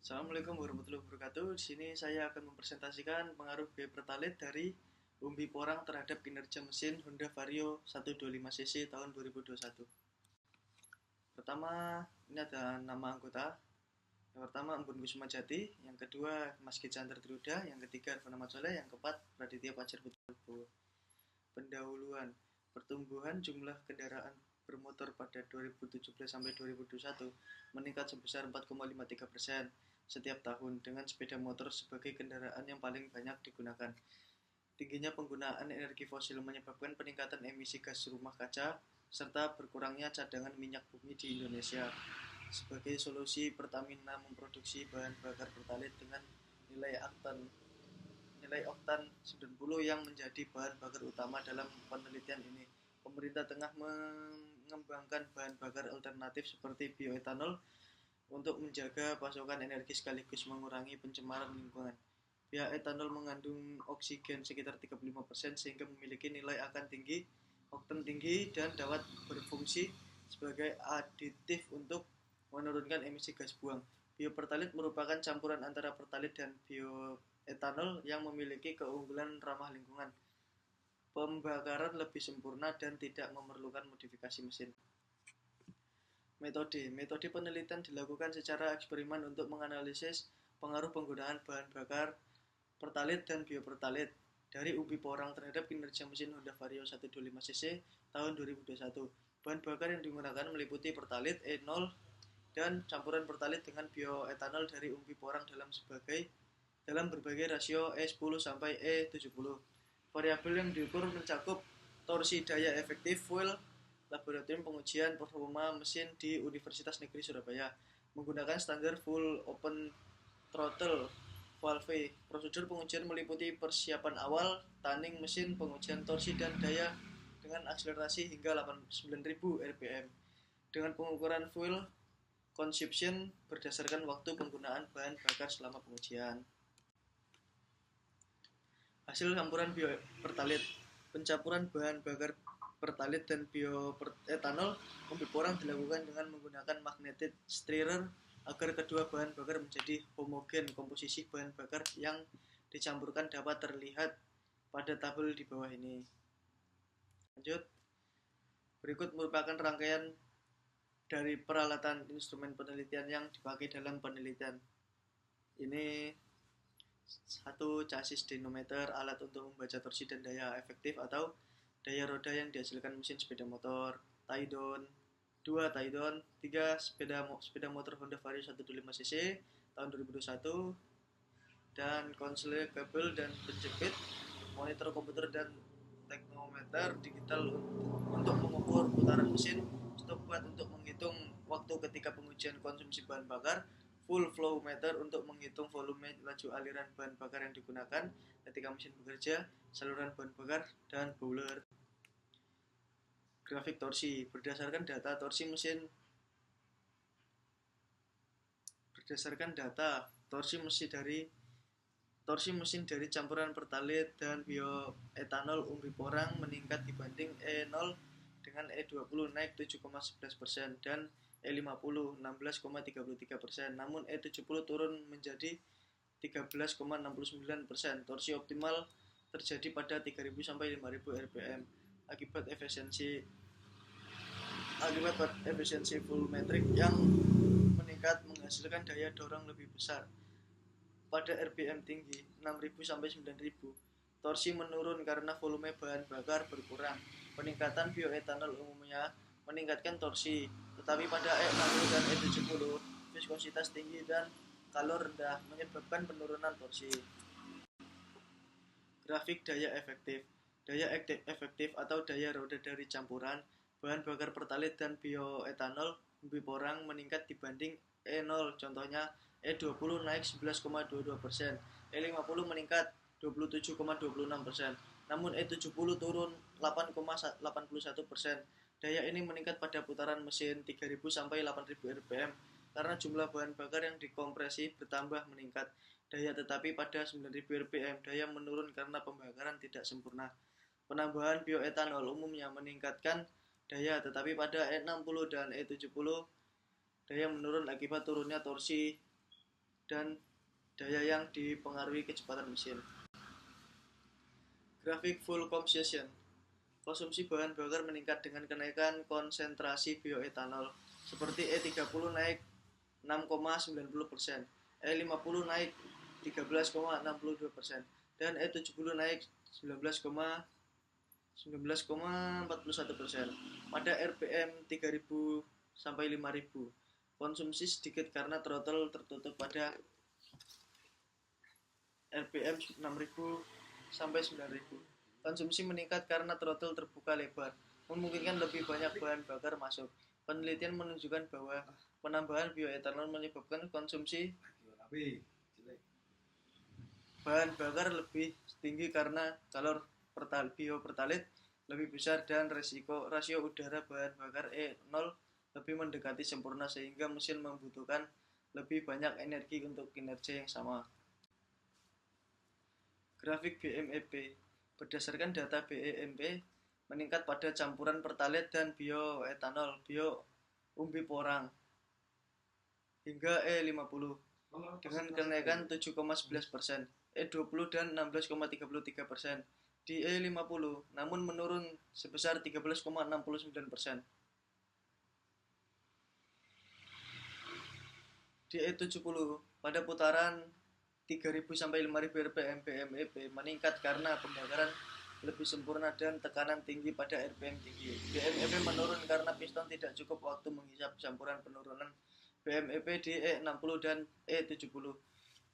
Assalamualaikum warahmatullahi wabarakatuh. Di sini saya akan mempresentasikan pengaruh biaya pertalite dari umbi porang terhadap kinerja mesin Honda Vario 125 cc tahun 2021. Pertama, ini ada nama anggota. Yang pertama Embun Kusuma Jati, yang kedua Mas Gijanter Triuda, yang ketiga Arvana Soleh, yang keempat Raditya Fajar Putra. Pendahuluan pertumbuhan jumlah kendaraan bermotor pada 2017 sampai 2021 meningkat sebesar 4,53% setiap tahun dengan sepeda motor sebagai kendaraan yang paling banyak digunakan. Tingginya penggunaan energi fosil menyebabkan peningkatan emisi gas rumah kaca serta berkurangnya cadangan minyak bumi di Indonesia. Sebagai solusi, Pertamina memproduksi bahan bakar pertalite dengan nilai oktan 90 yang menjadi bahan bakar utama dalam penelitian ini. Pemerintah tengah mengembangkan bahan bakar alternatif seperti bioetanol untuk menjaga pasokan energi sekaligus mengurangi pencemaran lingkungan. Bioetanol mengandung oksigen sekitar 35% sehingga memiliki nilai oktan tinggi dan dapat berfungsi sebagai aditif untuk menurunkan emisi gas buang. Biopertalite merupakan campuran antara pertalite dan bioetanol yang memiliki keunggulan ramah lingkungan, pembakaran lebih sempurna, dan tidak memerlukan modifikasi mesin. Metode penelitian dilakukan secara eksperimen untuk menganalisis pengaruh penggunaan bahan bakar pertalite dan biopertalite dari umbi porang terhadap kinerja mesin Honda Vario 125cc tahun 2021. Bahan bakar yang digunakan meliputi pertalite E0 dan campuran pertalite dengan bioetanol dari umbi porang dalam berbagai rasio E10 sampai E70. Variabel yang diukur mencakup torsi, daya efektif fuel. Laboratorium pengujian performa mesin di Universitas Negeri Surabaya menggunakan standar full open throttle valve. Prosedur pengujian meliputi persiapan awal, tanning mesin, pengujian torsi dan daya dengan akselerasi hingga 89.000 rpm dengan pengukuran fuel consumption berdasarkan waktu penggunaan bahan bakar selama pengujian. Hasil campuran biopertalite. Pencampuran bahan bakar pertalite dan bioetanol umbi porang dilakukan dengan menggunakan magnetic stirrer agar kedua bahan bakar menjadi homogen. Komposisi bahan bakar yang dicampurkan dapat terlihat pada tabel di bawah ini. Lanjut. Berikut merupakan rangkaian dari peralatan instrumen penelitian yang dipakai dalam penelitian. Ini satu chassis dynamometer, alat untuk membaca torsi dan daya efektif atau daya roda yang dihasilkan mesin sepeda motor, tie-down, 2 tie-down, 3 sepeda motor Honda Vario 125cc tahun 2021, dan konsel kabel dan penjepit, monitor komputer dan teknometer digital untuk mengukur putaran mesin, stopwatch untuk menghitung waktu ketika pengujian konsumsi bahan bakar, full flow meter untuk menghitung volume laju aliran bahan bakar yang digunakan ketika mesin bekerja, saluran bahan bakar, dan bowler. Grafik torsi berdasarkan data torsi mesin dari campuran pertalite dan bioetanol umbi porang meningkat dibanding E0 dengan E20 naik 7,11% dan E50 16,33%. Namun E70 turun menjadi 13,69%. Torsi optimal terjadi pada 3000 sampai 5000 rpm akibat efisiensi volumetrik yang meningkat menghasilkan daya dorong lebih besar. Pada RPM tinggi 6000 sampai 9000, torsi menurun karena volume bahan bakar berkurang. Peningkatan bioetanol umumnya meningkatkan torsi, tetapi pada E60 dan E70 viskositas tinggi dan kalor rendah menyebabkan penurunan torsi. Grafik daya efektif. Daya efektif atau daya roda dari campuran bahan bakar pertalite dan bioetanol umbi porang meningkat dibanding E0. Contohnya E20 naik 11,22%, E50 meningkat 27,26%, namun E70 turun 8,81%. Daya ini meningkat pada putaran mesin 3000 sampai 8000 rpm karena jumlah bahan bakar yang dikompresi bertambah meningkat. Daya tetapi pada 9000 rpm daya menurun karena pembakaran tidak sempurna. Penambahan bioetanol umumnya meningkatkan daya, tetapi pada E60 dan E70 daya menurun akibat turunnya torsi dan daya yang dipengaruhi kecepatan mesin. Grafik full combustion. Konsumsi bahan bakar meningkat dengan kenaikan konsentrasi bioetanol, seperti E30 naik 6,90%, E50 naik 13,62%, dan E70 naik 19,41%. Pada RPM 3000 sampai 5000, konsumsi sedikit karena throttle tertutup. Pada RPM 6000 sampai 9000, konsumsi meningkat karena throttle terbuka lebar, memungkinkan lebih banyak bahan bakar masuk. Penelitian menunjukkan bahwa penambahan bioetanol menyebabkan konsumsi bahan bakar lebih tinggi karena kalor biopertalit lebih besar dan rasio udara bahan bakar E0 lebih mendekati sempurna, sehingga mesin membutuhkan lebih banyak energi untuk kinerja yang sama. Grafik BMEP. Berdasarkan data BMEP, meningkat pada campuran pertalit dan bioetanol umbi porang hingga E50 dengan kenaikan 7,11%, E20 dan 16,33% di E50, namun menurun sebesar 13,69%. Di E70 pada putaran 3000 sampai 5000 rpm, BMEP meningkat karena pembakaran lebih sempurna dan tekanan tinggi pada RPM tinggi. BMEP menurun karena piston tidak cukup waktu menghisap campuran. Penurunan BMEP di E60 dan E70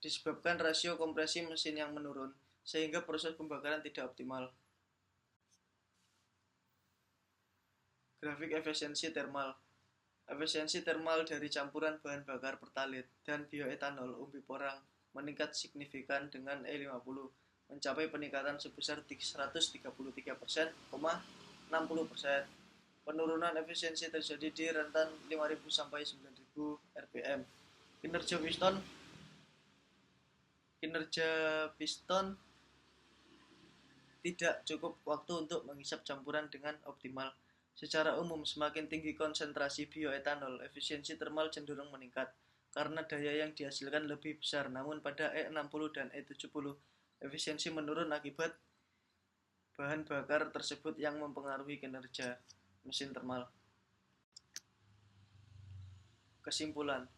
disebabkan rasio kompresi mesin yang menurun, sehingga proses pembakaran tidak optimal. Grafik efisiensi termal. Efisiensi termal dari campuran bahan bakar pertalit dan bioetanol umbi porang meningkat signifikan dengan E50, mencapai peningkatan sebesar 133,60%. Penurunan efisiensi terjadi di rentan 5000 sampai 9000 rpm. Kinerja piston tidak cukup waktu untuk menghisap campuran dengan optimal. Secara umum, semakin tinggi konsentrasi bioetanol, efisiensi termal cenderung meningkat karena daya yang dihasilkan lebih besar. Namun pada E60 dan E70, efisiensi menurun akibat bahan bakar tersebut yang mempengaruhi kinerja mesin termal. Kesimpulan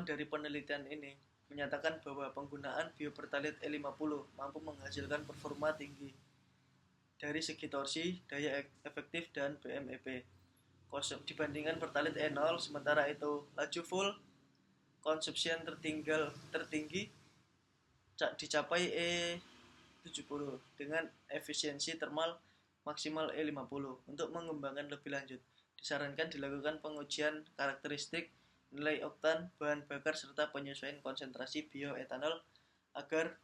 dari penelitian ini menyatakan bahwa penggunaan biopertalit E50 mampu menghasilkan performa tinggi dari segi torsi, daya efektif, dan BMEP dibandingkan pertalit E0. Sementara itu, laju full consumption tertinggi dicapai E70 dengan efisiensi termal maksimal E50. Untuk mengembangkan lebih lanjut, disarankan dilakukan pengujian karakteristik, nilai oktan bahan bakar, serta penyesuaian konsentrasi bioetanol agar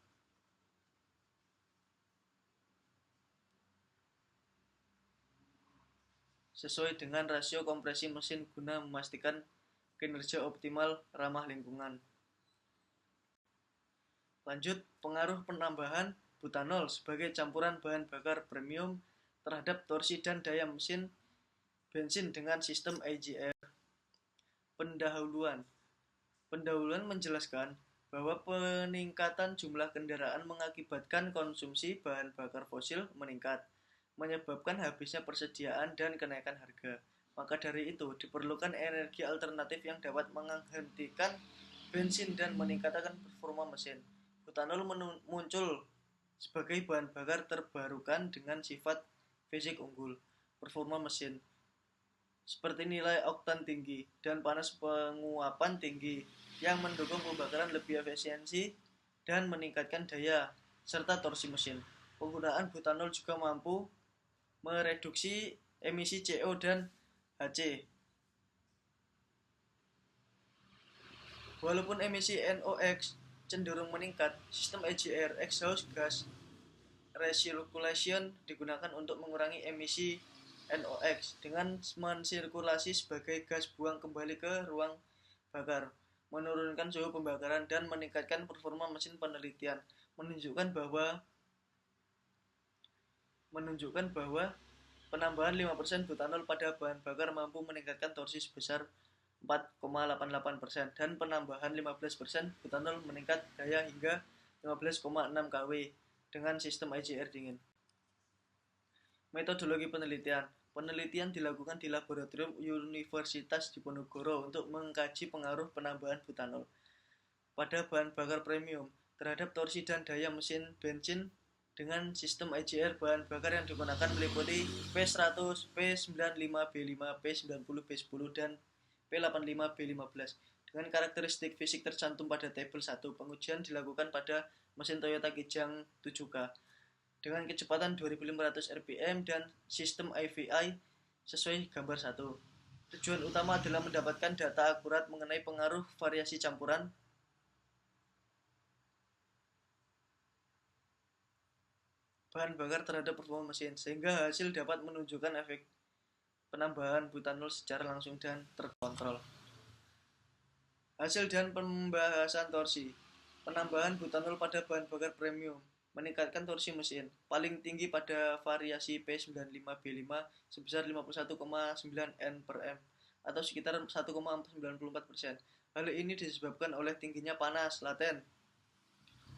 sesuai dengan rasio kompresi mesin guna memastikan kinerja optimal ramah lingkungan. Lanjut, pengaruh penambahan butanol sebagai campuran bahan bakar premium terhadap torsi dan daya mesin bensin dengan sistem IGR. Pendahuluan menjelaskan bahwa peningkatan jumlah kendaraan mengakibatkan konsumsi bahan bakar fosil meningkat, menyebabkan habisnya persediaan dan kenaikan harga. Maka dari itu, diperlukan energi alternatif yang dapat menghentikan bensin dan meningkatkan performa mesin. Butanol muncul sebagai bahan bakar terbarukan dengan sifat fisik unggul, performa mesin seperti nilai oktan tinggi dan panas penguapan tinggi yang mendukung pembakaran lebih efisiensi dan meningkatkan daya serta torsi mesin. Penggunaan butanol juga mampu mereduksi emisi CO dan HC. Walaupun emisi NOx cenderung meningkat, sistem EGR (exhaust gas recirculation) digunakan untuk mengurangi emisi NOx dengan mensirkulasi sebagai gas buang kembali ke ruang bakar, menurunkan suhu pembakaran, dan meningkatkan performa mesin. Penelitian menunjukkan bahwa penambahan 5% butanol pada bahan bakar mampu meningkatkan torsi sebesar 4,88% dan penambahan 15% butanol meningkat daya hingga 15,6 kW dengan sistem IGR dingin. Metodologi penelitian. Penelitian dilakukan di laboratorium Universitas Diponegoro untuk mengkaji pengaruh penambahan butanol pada bahan bakar premium terhadap torsi dan daya mesin bensin dengan sistem IGR. Bahan bakar yang digunakan meliputi P100, P95B5, P90B10, dan P85B15 dengan karakteristik fisik tercantum pada tabel 1. Pengujian dilakukan pada mesin Toyota Kijang 7K dengan kecepatan 2500 rpm dan sistem IVI sesuai gambar 1. Tujuan utama adalah mendapatkan data akurat mengenai pengaruh variasi campuran bahan bakar terhadap performa mesin, sehingga hasil dapat menunjukkan efek penambahan butanol secara langsung dan terkontrol. Hasil dan pembahasan torsi. Penambahan butanol pada bahan bakar premium meningkatkan torsi mesin paling tinggi pada variasi P95B5 sebesar 51,9 N/m atau sekitar 1,94%. Hal ini disebabkan oleh tingginya panas laten,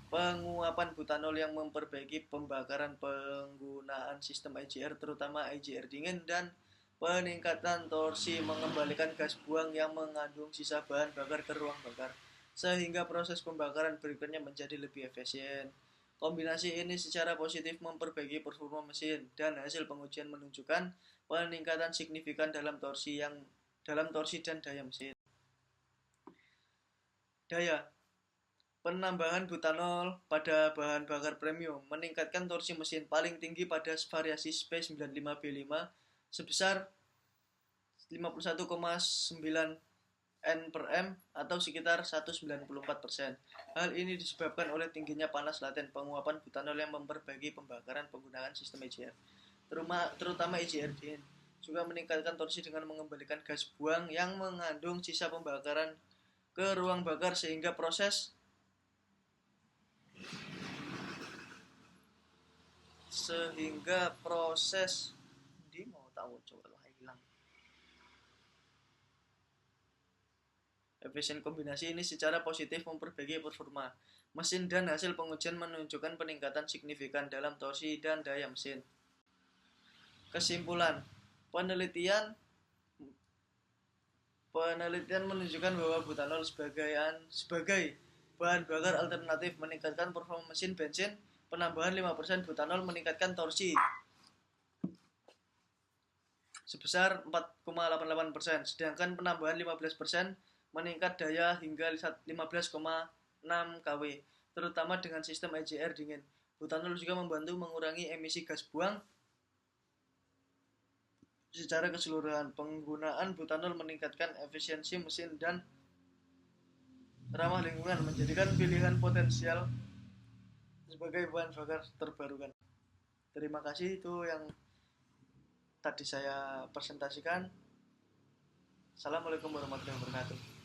penguapan butanol yang memperbaiki pembakaran, penggunaan sistem IGR terutama IGR dingin, dan peningkatan torsi mengembalikan gas buang yang mengandung sisa bahan bakar ke ruang bakar sehingga proses pembakaran berikutnya menjadi lebih efisien. Kombinasi ini secara positif memperbaiki performa mesin dan hasil pengujian menunjukkan peningkatan signifikan dalam torsi dan daya mesin. Daya. Penambahan butanol pada bahan bakar premium meningkatkan torsi mesin paling tinggi pada variasi P95B5 sebesar 51,9 N/m atau sekitar 194%. Hal ini disebabkan oleh tingginya panas laten, penguapan butanol yang memperbaiki pembakaran penggunaan sistem IGR, terutama IGR dingin, juga meningkatkan torsi dengan mengembalikan gas buang yang mengandung sisa pembakaran ke ruang bakar sehingga proses efisien. Kombinasi ini secara positif memperbaiki performa mesin dan hasil pengujian menunjukkan peningkatan signifikan dalam torsi dan daya mesin. Kesimpulan, penelitian menunjukkan bahwa butanol sebagai bahan bakar alternatif meningkatkan performa mesin bensin. Penambahan 5% butanol meningkatkan torsi sebesar 4,88%, sedangkan penambahan 15% meningkat daya hingga 15,6 kW, terutama dengan sistem IGR dingin. Butanol juga membantu mengurangi emisi gas buang secara keseluruhan. Penggunaan butanol meningkatkan efisiensi mesin dan ramah lingkungan, menjadikan pilihan potensial sebagai bahan bakar terbarukan. Terima kasih, itu yang tadi saya presentasikan. Assalamualaikum warahmatullahi wabarakatuh.